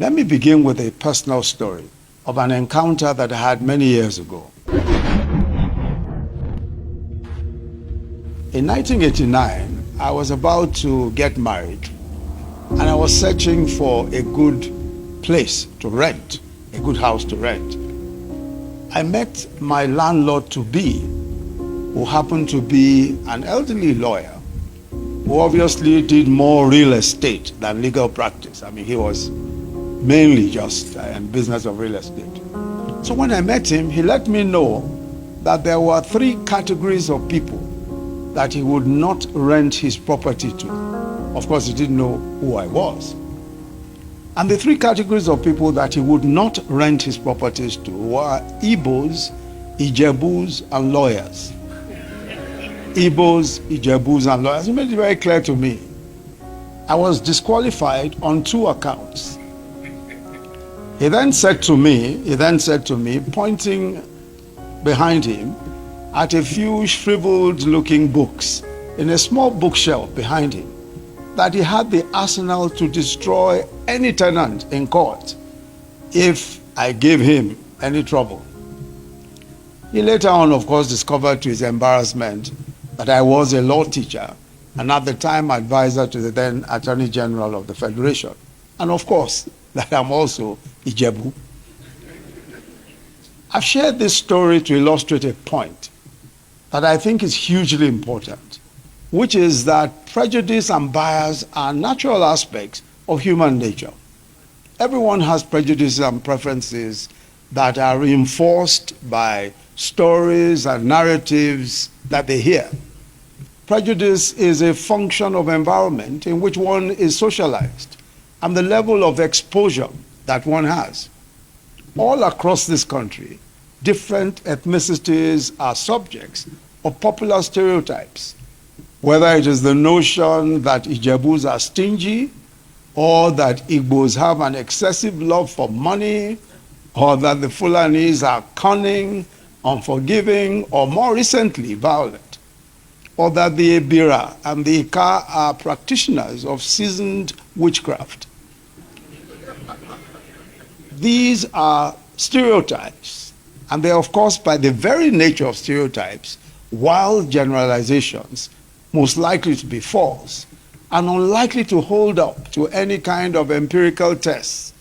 Let me begin with a personal story of an encounter that I had many years ago. In 1989, I was about to get married, and I was searching for a good place to rent, a good house to rent. I met my landlord-to-be, who happened to be an elderly lawyer, who obviously did more real estate than legal practice. I mean, he was mainly just in business of real estate. So when I met him, he let me know that there were 3 categories of people that he would not rent his property to. Of course, he didn't know who I was. And the 3 categories of people that he would not rent his properties to were Igbos, Ijebus, and lawyers. Igbos, Ijebus, and lawyers. He made it very clear to me. I was disqualified on 2 accounts. He then said to me, pointing behind him at a few shriveled-looking books in a small bookshelf behind him, that he had the arsenal to destroy any tenant in court if I gave him any trouble. He later on, of course, discovered to his embarrassment that I was a law teacher and at the time advisor to the then Attorney General of the Federation. And of course, that I'm also Ijebu. I've shared this story to illustrate a point that I think is hugely important, which is that prejudice and bias are natural aspects of human nature. Everyone has prejudices and preferences that are reinforced by stories and narratives that they hear. Prejudice is a function of environment in which one is socialized and the level of exposure that one has. All across this country, different ethnicities are subjects of popular stereotypes, whether it is the notion that Ijebus are stingy, or that Igbos have an excessive love for money, or that the Fulanis are cunning, unforgiving, or more recently, violent, or that the Ebira and the Ika are practitioners of seasoned witchcraft. These are stereotypes, and they are, of course, by the very nature of stereotypes, wild generalizations, most likely to be false, and unlikely to hold up to any kind of empirical tests.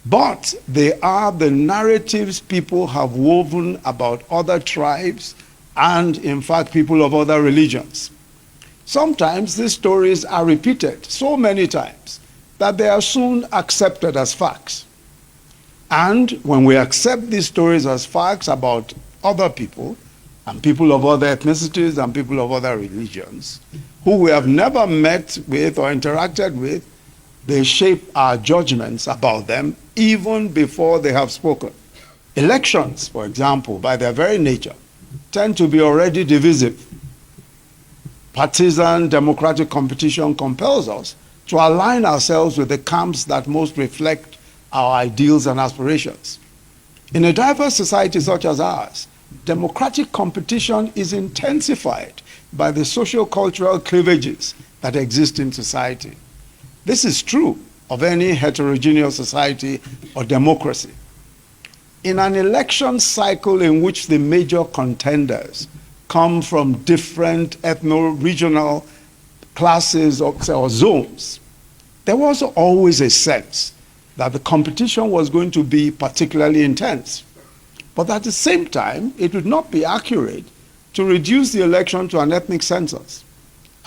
But they are the narratives people have woven about other tribes and, in fact, people of other religions. Sometimes these stories are repeated so many times that they are soon accepted as facts. And when we accept these stories as facts about other people, and people of other ethnicities and people of other religions, who we have never met with or interacted with, they shape our judgments about them even before they have spoken. Elections, for example, by their very nature, tend to be already divisive. Partisan democratic competition compels us to align ourselves with the camps that most reflect our ideals and aspirations. In a diverse society such as ours, democratic competition is intensified by the socio-cultural cleavages that exist in society. This is true of any heterogeneous society or democracy. In an election cycle in which the major contenders come from different ethno-regional classes or zones, there was always a sense that the competition was going to be particularly intense. But at the same time, it would not be accurate to reduce the election to an ethnic census.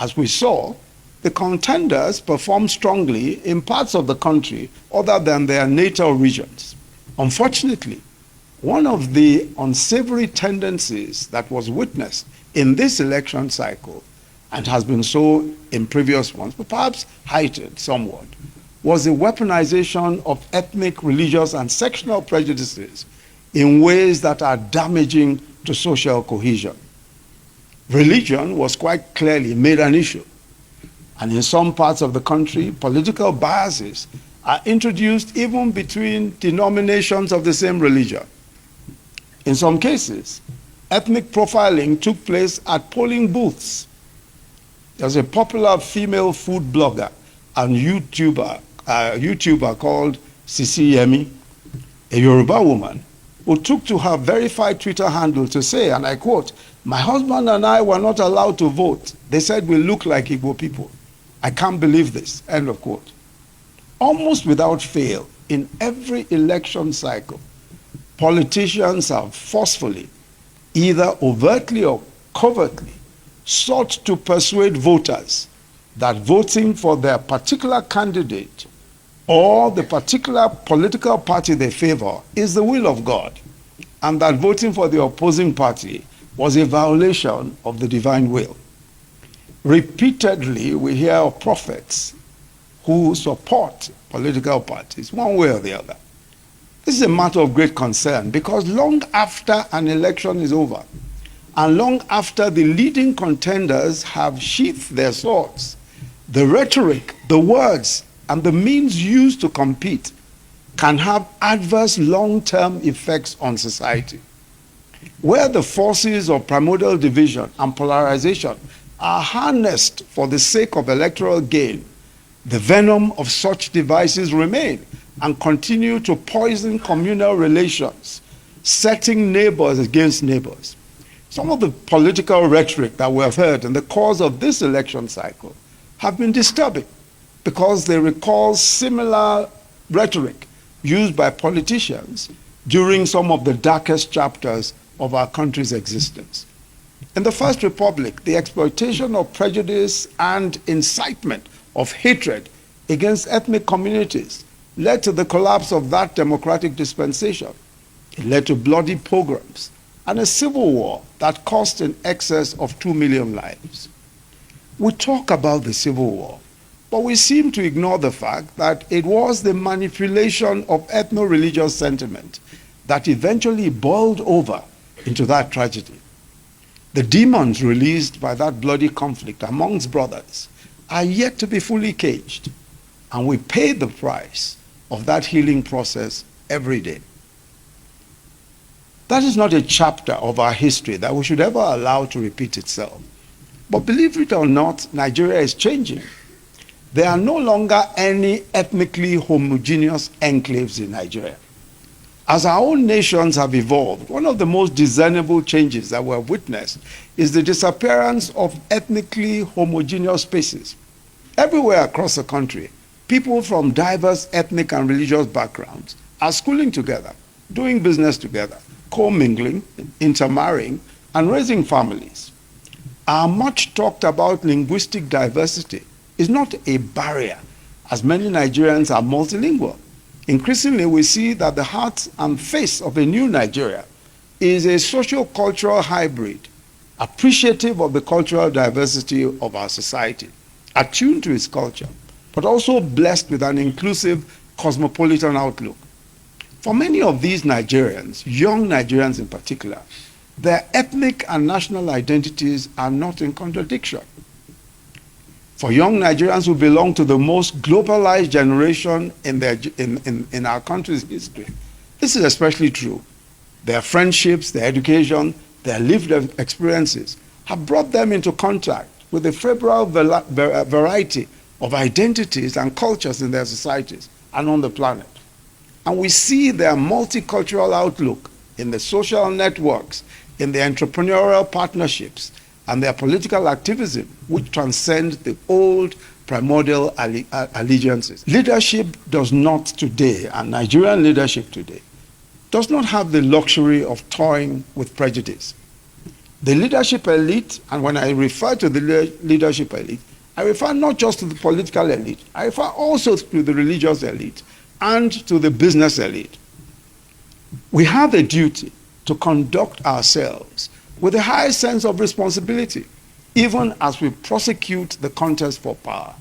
As we saw, the contenders performed strongly in parts of the country other than their natal regions. Unfortunately, one of the unsavory tendencies that was witnessed in this election cycle, and has been so in previous ones, but perhaps heightened somewhat, was the weaponization of ethnic, religious, and sectional prejudices in ways that are damaging to social cohesion. Religion was quite clearly made an issue. And in some parts of the country, political biases are introduced even between denominations of the same religion. In some cases, ethnic profiling took place at polling booths. There's a popular female food blogger and YouTuber a YouTuber called Sisi Yemi, a Yoruba woman, who took to her verified Twitter handle to say, and I quote, "My husband and I were not allowed to vote. They said we look like Igbo people. I can't believe this," end of quote. Almost without fail, in every election cycle, politicians have forcefully, either overtly or covertly, sought to persuade voters that voting for their particular candidate or the particular political party they favor is the will of God, and that voting for the opposing party was a violation of the divine will. Repeatedly, we hear of prophets who support political parties, one way or the other. This is a matter of great concern because long after an election is over, and long after the leading contenders have sheathed their swords, the rhetoric, the words, and the means used to compete can have adverse long-term effects on society. Where the forces of primordial division and polarization are harnessed for the sake of electoral gain, the venom of such devices remain and continue to poison communal relations, setting neighbors against neighbors. Some of the political rhetoric that we have heard in the course of this election cycle have been disturbing because they recall similar rhetoric used by politicians during some of the darkest chapters of our country's existence. In the First Republic, the exploitation of prejudice and incitement of hatred against ethnic communities led to the collapse of that democratic dispensation. It led to bloody pogroms and a civil war that cost in excess of 2 million lives. We talk about the Civil War, but we seem to ignore the fact that it was the manipulation of ethno-religious sentiment that eventually boiled over into that tragedy. The demons released by that bloody conflict amongst brothers are yet to be fully caged, and we pay the price of that healing process every day. That is not a chapter of our history that we should ever allow to repeat itself. But believe it or not, Nigeria is changing. There are no longer any ethnically homogeneous enclaves in Nigeria. As our own nations have evolved, one of the most discernible changes that we have witnessed is the disappearance of ethnically homogeneous spaces. Everywhere across the country, people from diverse ethnic and religious backgrounds are schooling together, doing business together, commingling, intermarrying, and raising families. Our much talked about linguistic diversity is not a barrier, as many Nigerians are multilingual. Increasingly, we see that the heart and face of a new Nigeria is a socio-cultural hybrid, appreciative of the cultural diversity of our society, attuned to its culture, but also blessed with an inclusive cosmopolitan outlook. For many of these Nigerians, young Nigerians in particular, their ethnic and national identities are not in contradiction. For young Nigerians who belong to the most globalized generation in our country's history, this is especially true. Their friendships, their education, their lived experiences have brought them into contact with a favorable variety of identities and cultures in their societies and on the planet. And we see their multicultural outlook in the social networks, in their entrepreneurial partnerships, and their political activism, which transcend the old primordial allegiances. Leadership does not today, and Nigerian leadership today, does not have the luxury of toying with prejudice. The leadership elite, and when I refer to the leadership elite, I refer not just to the political elite, I refer also to the religious elite and to the business elite. We have a duty to conduct ourselves with a high sense of responsibility, even as we prosecute the contest for power.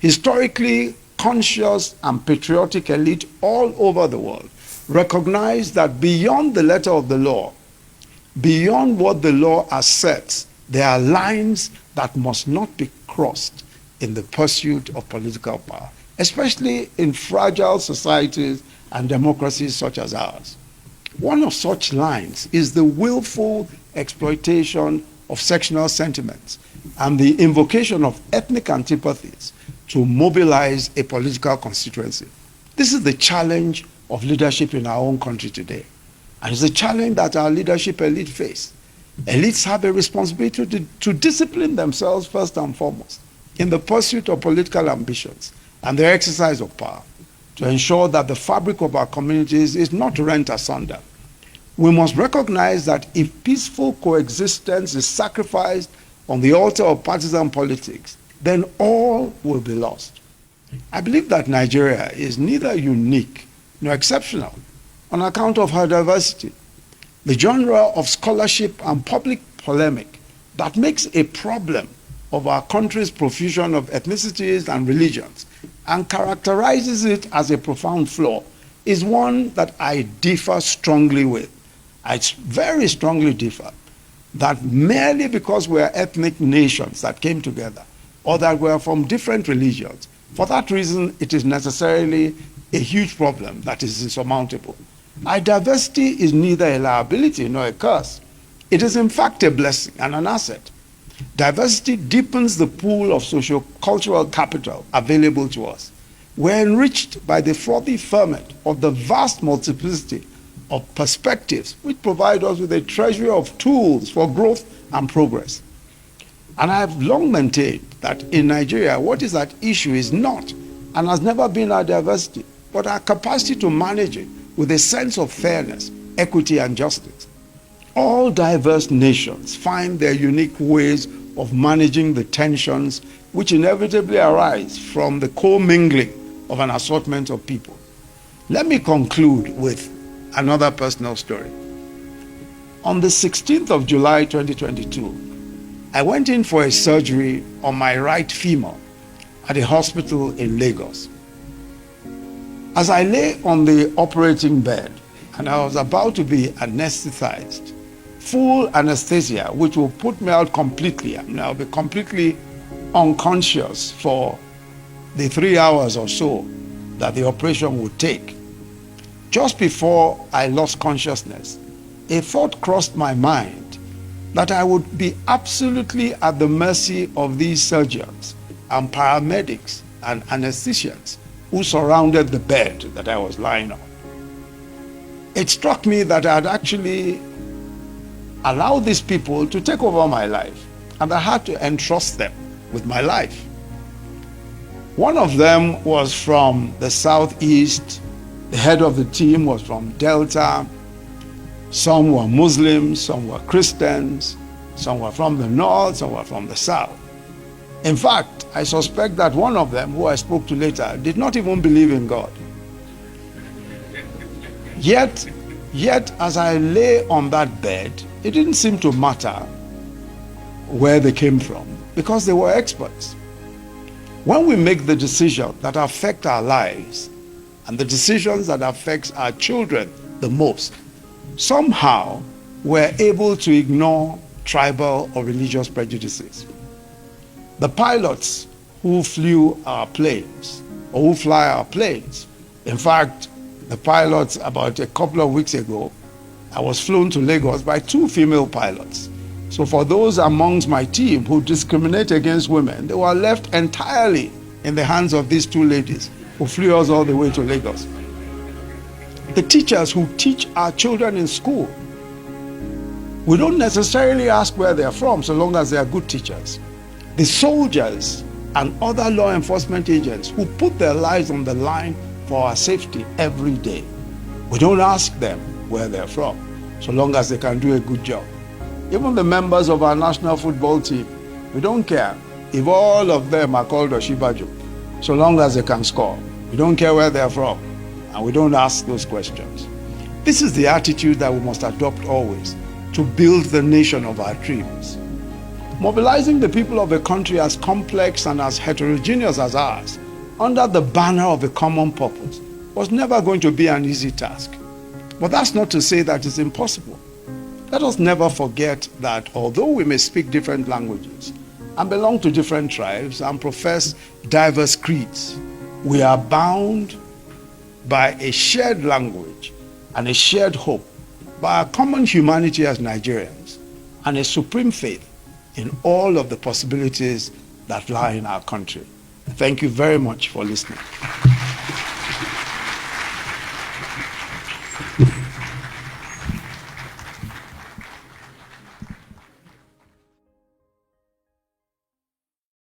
Historically conscious and patriotic elite all over the world recognize that beyond the letter of the law, beyond what the law asserts, there are lines that must not be crossed in the pursuit of political power, especially in fragile societies and democracies such as ours. One of such lines is the willful exploitation of sectional sentiments and the invocation of ethnic antipathies to mobilize a political constituency. This is the challenge of leadership in our own country today. And it's a challenge that our leadership elite face. Elites have a responsibility to discipline themselves first and foremost in the pursuit of political ambitions and the exercise of power to ensure that the fabric of our communities is not rent asunder. We must recognize that if peaceful coexistence is sacrificed on the altar of partisan politics, then all will be lost. I believe that Nigeria is neither unique nor exceptional on account of her diversity. The genre of scholarship and public polemic that makes a problem of our country's profusion of ethnicities and religions and characterizes it as a profound flaw is one that I differ strongly with. I very strongly differ that merely because we are ethnic nations that came together or that we are from different religions, for that reason it is necessarily a huge problem that is insurmountable. Our diversity is neither a liability nor a curse. It is in fact a blessing and an asset. Diversity deepens the pool of socio-cultural capital available to us. We're enriched by the frothy ferment of the vast multiplicity of perspectives which provide us with a treasury of tools for growth and progress. And I have long maintained that in Nigeria, what is at issue is not and has never been our diversity, but our capacity to manage it with a sense of fairness, equity, and justice. All diverse nations find their unique ways of managing the tensions which inevitably arise from the commingling of an assortment of people. Let me conclude with another personal story. On the 16th of July 2022, I went in for a surgery on my right femur at a hospital in Lagos. As I lay on the operating bed and I was about to be anesthetized, full anesthesia, which will put me out completely, I'll be completely unconscious for the 3 hours or so that the operation would take. Just before I lost consciousness, a thought crossed my mind that I would be absolutely at the mercy of these surgeons and paramedics and anesthesians who surrounded the bed that I was lying on. It struck me that I had actually allowed these people to take over my life, and I had to entrust them with my life. One of them was from the southeast, the head of the team was from Delta, some were Muslims, some were Christians, some were from the north, some were from the south. In fact, I suspect that one of them, who I spoke to later, did not even believe in God. Yet as I lay on that bed, it didn't seem to matter where they came from because they were experts. When we make the decisions that affect our lives and the decisions that affect our children the most, somehow we're able to ignore tribal or religious prejudices. The pilots who flew our planes or who fly our planes, in fact, the pilots about a couple of weeks ago, I was flown to Lagos by 2 female pilots. So for those amongst my team who discriminate against women, they were left entirely in the hands of these 2 ladies who flew us all the way to Lagos. The teachers who teach our children in school, we don't necessarily ask where they're from so long as they are good teachers. The soldiers and other law enforcement agents who put their lives on the line for our safety every day, we don't ask them where they're from so long as they can do a good job. Even the members of our national football team, we don't care if all of them are called Oshibajo so long as they can score. We don't care where they're from, and we don't ask those questions. This is the attitude that we must adopt always to build the nation of our dreams. Mobilizing the people of a country as complex and as heterogeneous as ours under the banner of a common purpose was never going to be an easy task. But that's not to say that it's impossible. Let us never forget that although we may speak different languages and belong to different tribes and profess diverse creeds, we are bound by a shared language and a shared hope, by a common humanity as Nigerians, and a supreme faith in all of the possibilities that lie in our country. Thank you very much for listening.